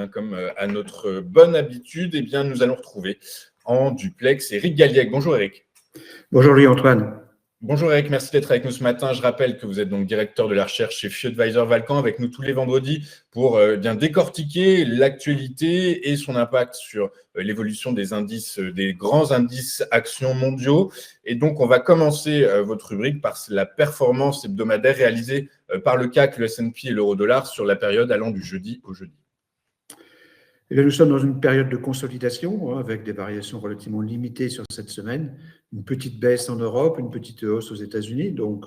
bien, comme à notre bonne habitude, eh bien, nous allons retrouver en duplex Éric Galliègue. Bonjour Éric. Bonjour Louis-Antoine. Bonjour Eric, merci d'être avec nous ce matin. Je rappelle que vous êtes donc directeur de la recherche chez FI Advisor Valcan, avec nous tous les vendredis pour bien décortiquer l'actualité et son impact sur l'évolution des indices, des grands indices actions mondiaux. Et donc, on va commencer votre rubrique par la performance hebdomadaire réalisée par le CAC, le S&P et l'euro-dollar sur la période allant du jeudi au jeudi. Eh bien, nous sommes dans une période de consolidation avec des variations relativement limitées sur cette semaine. Une petite baisse en Europe, une petite hausse aux États-Unis. Donc,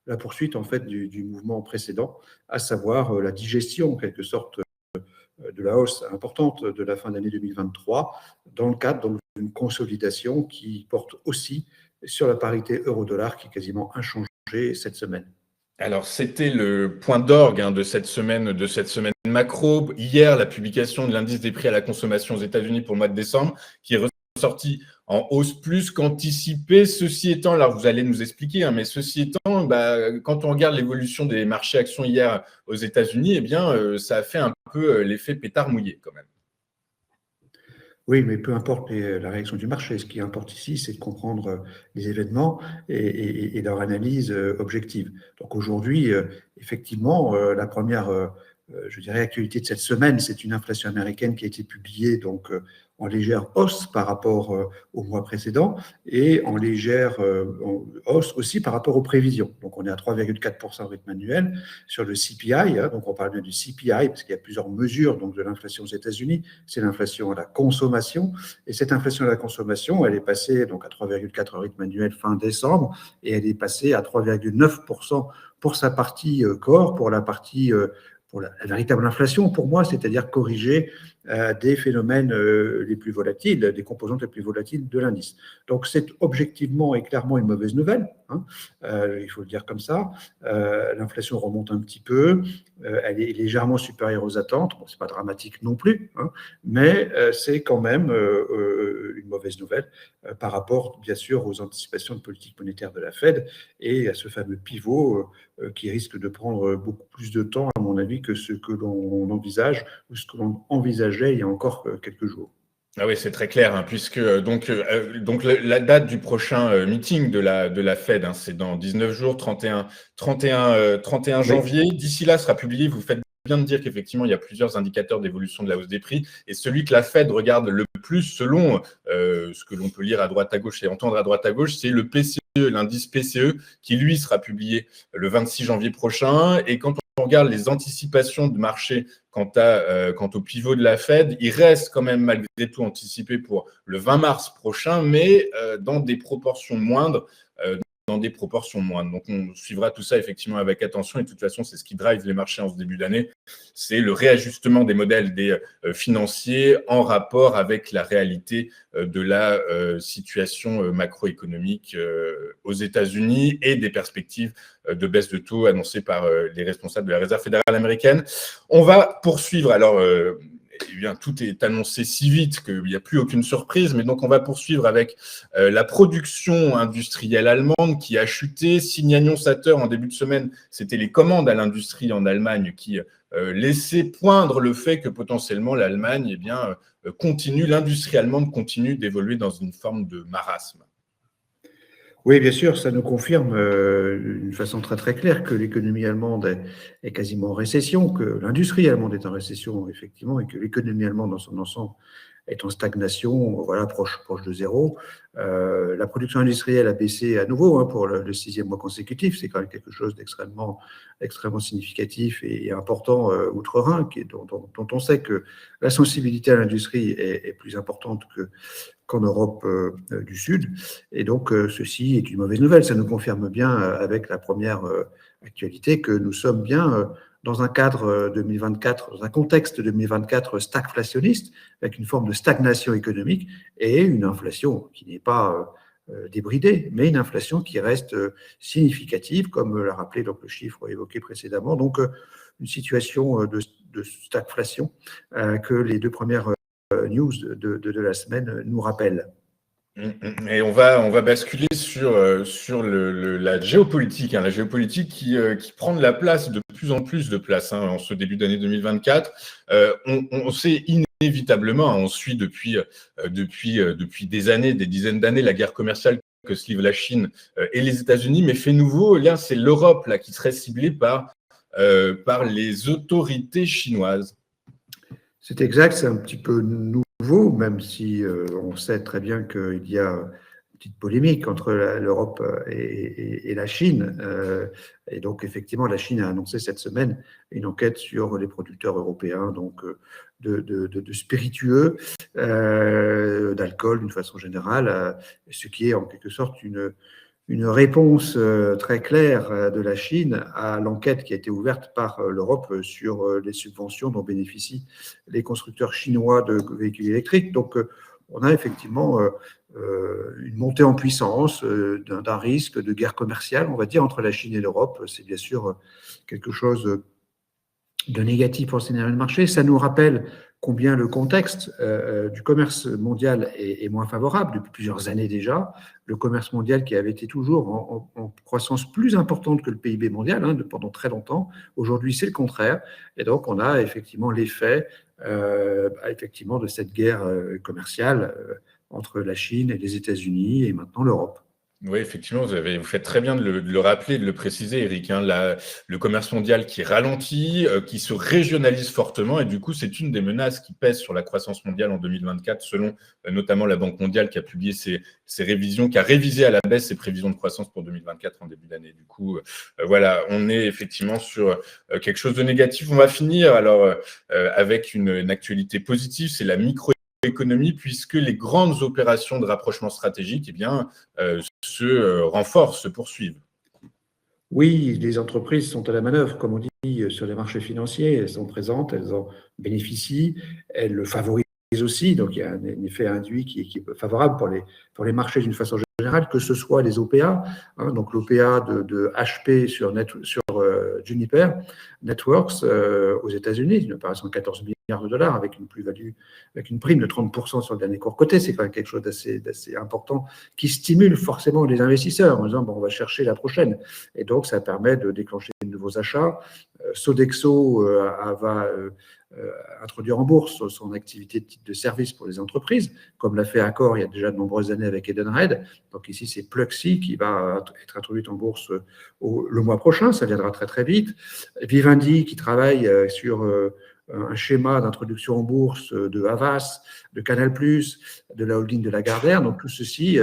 la poursuite en fait du mouvement précédent, à savoir la digestion en quelque sorte de la hausse importante de la fin d'année 2023 dans le cadre d'une consolidation qui porte aussi sur la parité euro-dollar qui est quasiment inchangée cette semaine. Alors, c'était le point d'orgue de cette semaine macro. Hier, la publication de l'indice des prix à la consommation aux États-Unis pour le mois de décembre, qui est ressorti en hausse plus qu'anticipé. Ceci étant, alors vous allez nous expliquer, mais ceci étant, quand on regarde l'évolution des marchés actions hier aux États-Unis, eh bien, ça a fait un peu l'effet pétard mouillé quand même. Oui, mais peu importe la réaction du marché. Ce qui importe ici, c'est de comprendre les événements et leur analyse objective. Donc aujourd'hui, effectivement, la première, je dirais, actualité de cette semaine, c'est une inflation américaine qui a été publiée donc en légère hausse par rapport au mois précédent et en légère hausse aussi par rapport aux prévisions. Donc on est à 3,4% au rythme annuel sur le CPI. Donc on parle bien du CPI parce qu'il y a plusieurs mesures donc de l'inflation aux États-Unis. C'est l'inflation à la consommation. Et cette inflation à la consommation, elle est passée donc à 3,4 au rythme annuel fin décembre et elle est passée à 3,9% pour sa partie corps, pour la partie pour la véritable inflation, pour moi, c'est-à-dire corriger des phénomènes les plus volatiles, des composantes les plus volatiles de l'indice. Donc, c'est objectivement et clairement une mauvaise nouvelle, il faut le dire comme ça. L'inflation remonte un petit peu, elle est légèrement supérieure aux attentes. Bon, c'est pas dramatique non plus, mais c'est quand même une mauvaise nouvelle par rapport, bien sûr, aux anticipations de politique monétaire de la Fed et à ce fameux pivot qui risque de prendre beaucoup plus de temps, à mon avis, que ce que l'on envisage ou ce que l'on envisageait il y a encore quelques jours. Ah oui, c'est très clair, puisque donc la date du prochain meeting de la Fed, c'est dans 19 jours, 31 janvier. Oui. D'ici là, sera publié, vous faites bien de dire qu'effectivement, il y a plusieurs indicateurs d'évolution de la hausse des prix. Et celui que la Fed regarde le plus, selon ce que l'on peut lire à droite à gauche et entendre à droite à gauche, c'est le PCE, l'indice PCE, qui lui sera publié le 26 janvier prochain. Et quand on regarde les anticipations de marché quant au pivot de la Fed, il reste quand même malgré tout anticipé pour le 20 mars prochain, mais dans des proportions moindres. Donc, on suivra tout ça effectivement avec attention. Et de toute façon, c'est ce qui drive les marchés en ce début d'année. C'est le réajustement des modèles des financiers en rapport avec la réalité de la situation macroéconomique aux États-Unis et des perspectives de baisse de taux annoncées par les responsables de la Réserve fédérale américaine. On va poursuivre. Alors, eh bien, tout est annoncé si vite qu'il n'y a plus aucune surprise, mais donc on va poursuivre avec la production industrielle allemande qui a chuté. Signe annonçateur en début de semaine, c'était les commandes à l'industrie en Allemagne qui laissaient poindre le fait que potentiellement l'Allemagne l'industrie allemande continue d'évoluer dans une forme de marasme. Oui, bien sûr, ça nous confirme d'une façon très très claire que l'économie allemande est quasiment en récession, que l'industrie allemande est en récession, effectivement, et que l'économie allemande dans son ensemble est en stagnation, voilà, proche de zéro. La production industrielle a baissé à nouveau pour le 6e mois consécutif. C'est quand même quelque chose d'extrêmement significatif et important outre-Rhin, dont on sait que la sensibilité à l'industrie est plus importante qu'en Europe du Sud. Et donc, ceci est une mauvaise nouvelle. Ça nous confirme bien, avec la première actualité, que nous sommes bien dans un cadre 2024, dans un contexte 2024 stagflationniste, avec une forme de stagnation économique et une inflation qui n'est pas débridée, mais une inflation qui reste significative, comme l'a rappelé donc, le chiffre évoqué précédemment. Donc, une situation de stagflation que les deux premières news de la semaine nous rappellent. Et on va basculer sur la géopolitique, la géopolitique qui prend de la place, de plus en plus de place en ce début d'année 2024. On sait inévitablement, on suit depuis des années, des dizaines d'années, la guerre commerciale que se livrent la Chine et les États-Unis, mais fait nouveau, là, c'est l'Europe qui serait ciblée par les autorités chinoises. C'est exact, c'est un petit peu nouveau, même si on sait très bien qu'il y a une petite polémique entre l'Europe et la Chine. Et donc, effectivement, la Chine a annoncé cette semaine une enquête sur les producteurs européens donc, de spiritueux, d'alcool d'une façon générale, ce qui est en quelque sorte une réponse très claire de la Chine à l'enquête qui a été ouverte par l'Europe sur les subventions dont bénéficient les constructeurs chinois de véhicules électriques. Donc, on a effectivement une montée en puissance d'un risque de guerre commerciale, on va dire, entre la Chine et l'Europe. C'est bien sûr quelque chose de négatif pour le scénario de marché. Ça nous rappelle combien le contexte du commerce mondial est moins favorable depuis plusieurs années déjà. Le commerce mondial qui avait été toujours en croissance plus importante que le PIB mondial pendant très longtemps. Aujourd'hui, c'est le contraire. Et donc, on a effectivement l'effet effectivement de cette guerre commerciale entre la Chine et les États-Unis et maintenant l'Europe. Oui, effectivement, vous faites très bien de le rappeler, de le préciser, Eric. Le commerce mondial qui ralentit, qui se régionalise fortement, et du coup, c'est une des menaces qui pèsent sur la croissance mondiale en 2024, selon notamment la Banque mondiale qui a publié ses révisions, qui a révisé à la baisse ses prévisions de croissance pour 2024 en début d'année. Du coup, voilà, on est effectivement sur quelque chose de négatif. On va finir alors avec une actualité positive, c'est la microéconomie, puisque les grandes opérations de rapprochement stratégique se renforcent, se poursuivent. Oui, les entreprises sont à la manœuvre, comme on dit, sur les marchés financiers. Elles sont présentes, elles en bénéficient, elles le favorisent aussi. Donc, il y a un effet induit qui est favorable pour les marchés d'une façon générale, que ce soit les OPA, donc l'OPA de HP sur Juniper Networks aux États-Unis, une opération de 14 milliards de dollars avec une plus-value, avec une prime de 30% sur le dernier cours coté. C'est quand même quelque chose d'assez important qui stimule forcément les investisseurs en disant bon, on va chercher la prochaine. Et donc, ça permet de déclencher de nouveaux achats. Sodexo va introduire en bourse son activité de titre de service pour les entreprises, comme l'a fait Accor il y a déjà de nombreuses années avec Edenred. Donc ici, c'est Pluxee qui va être introduite en bourse le mois prochain, ça viendra très très vite. Vivendi qui travaille sur un schéma d'introduction en bourse de Havas, de Canal+, de la holding de Lagardère. Donc tout ceci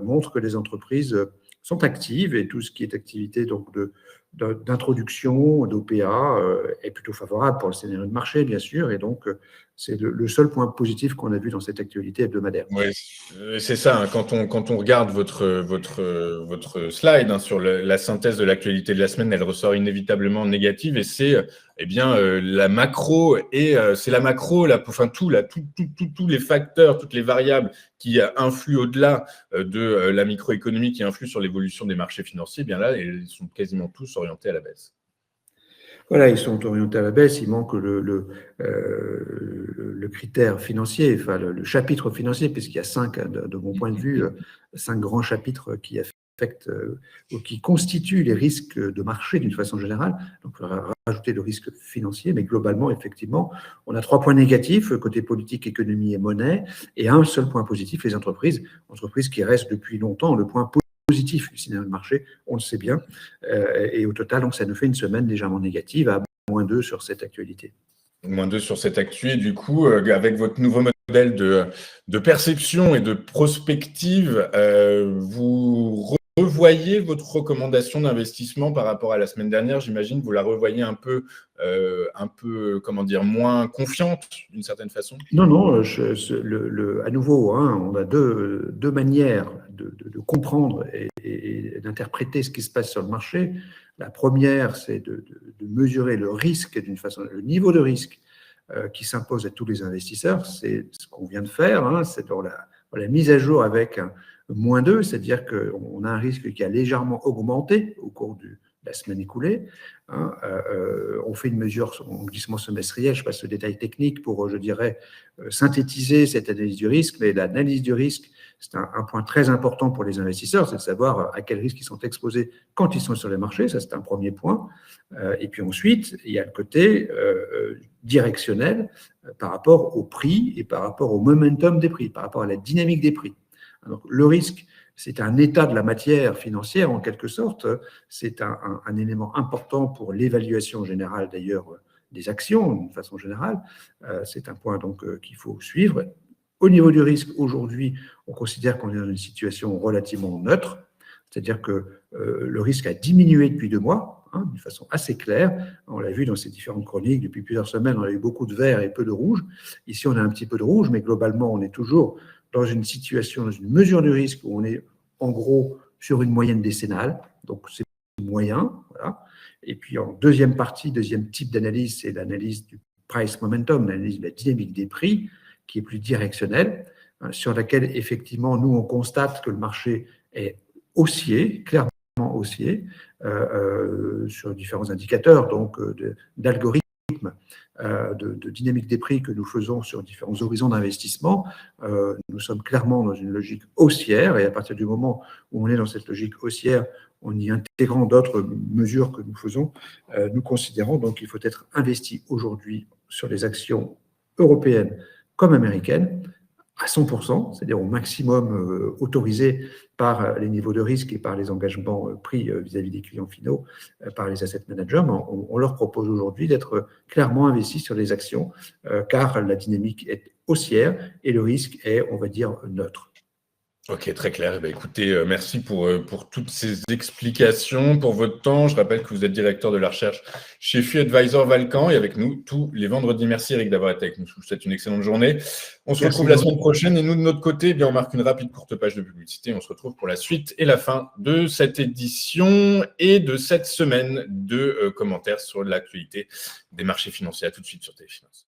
montre que les entreprises sont actives et tout ce qui est activité donc d'introduction, d'OPA est plutôt favorable pour le scénario de marché, bien sûr, et donc c'est le seul point positif qu'on a vu dans cette actualité hebdomadaire. Oui, c'est ça. Quand on regarde votre slide sur la synthèse de l'actualité de la semaine, elle ressort inévitablement négative, et c'est la macro, et c'est la macro, enfin tous les facteurs, toutes les variables qui influent au-delà de la microéconomie, qui influent sur l'évolution des marchés financiers, bien là, ils sont quasiment tous orientés à la baisse. Voilà, ils sont orientés à la baisse, il manque le critère financier, enfin le chapitre financier, puisqu'il y a 5, de mon point de vue, 5 grands chapitres qui affectent ou qui constituent les risques de marché d'une façon générale. Donc, il faudra rajouter le risque financier, mais globalement, effectivement, on a 3 points négatifs, côté politique, économie et monnaie, et un seul point positif, les entreprises qui restent depuis longtemps le point positif du scénario de marché, on le sait bien, et au total, donc, ça nous fait une semaine légèrement négative à -2 sur cette actualité. -2 sur cette actu, et du coup, avec votre nouveau modèle de perception et de prospective, vous revoyez votre recommandation d'investissement par rapport à la semaine dernière. J'imagine vous la revoyez un peu, comment dire, moins confiante d'une certaine façon. Non, à nouveau, on a deux manières de comprendre et d'interpréter ce qui se passe sur le marché. La première, c'est de mesurer le risque d'une façon, le niveau de risque qui s'impose à tous les investisseurs. C'est ce qu'on vient de faire, c'est dans la mise à jour avec un -2, c'est-à-dire qu'on a un risque qui a légèrement augmenté au cours la semaine écoulée. On fait une mesure en glissement semestriel, je passe au détail technique pour, je dirais, synthétiser cette analyse du risque, mais l'analyse du risque, c'est un point très important pour les investisseurs, c'est de savoir à quel risque ils sont exposés quand ils sont sur les marchés, ça c'est un premier point. Et puis ensuite, il y a le côté directionnel par rapport au prix et par rapport au momentum des prix, par rapport à la dynamique des prix. Donc, le risque, c'est un état de la matière financière en quelque sorte, c'est un élément important pour l'évaluation générale d'ailleurs des actions d'une façon générale, c'est un point donc qu'il faut suivre. Au niveau du risque, aujourd'hui, on considère qu'on est dans une situation relativement neutre, c'est-à-dire que le risque a diminué depuis 2 mois, d'une façon assez claire. On l'a vu dans ces différentes chroniques, depuis plusieurs semaines, on a eu beaucoup de vert et peu de rouge. Ici, on a un petit peu de rouge, mais globalement, on est toujours dans une situation, dans une mesure du risque où on est en gros sur une moyenne décennale, donc c'est moyen. Voilà. Et puis en deuxième partie, deuxième type d'analyse, c'est l'analyse du price momentum, l'analyse de la dynamique des prix, qui est plus directionnelle, sur laquelle effectivement nous on constate que le marché est haussier, clairement haussier, sur différents indicateurs, donc d'algorithmes, de dynamique des prix que nous faisons sur différents horizons d'investissement. Nous sommes clairement dans une logique haussière, et à partir du moment où on est dans cette logique haussière, en y intégrant d'autres mesures que nous faisons, nous considérons donc qu'il faut être investi aujourd'hui sur les actions européennes comme américaines, à 100%, c'est-à-dire au maximum autorisé par les niveaux de risque et par les engagements pris vis-à-vis des clients finaux par les asset managers. Mais on leur propose aujourd'hui d'être clairement investis sur les actions car la dynamique est haussière et le risque est, on va dire, neutre. Ok, très clair. Eh bien, écoutez, merci pour toutes ces explications, pour votre temps. Je rappelle que vous êtes directeur de la recherche chez FU Advisor Valcan et avec nous tous les vendredis. Merci Eric d'avoir été avec nous. Je vous souhaite une excellente journée. On se retrouve la semaine prochaine et nous, de notre côté, eh bien, on marque une rapide courte page de publicité. On se retrouve pour la suite et la fin de cette édition et de cette semaine de commentaires sur l'actualité des marchés financiers. À tout de suite sur Téléfinance.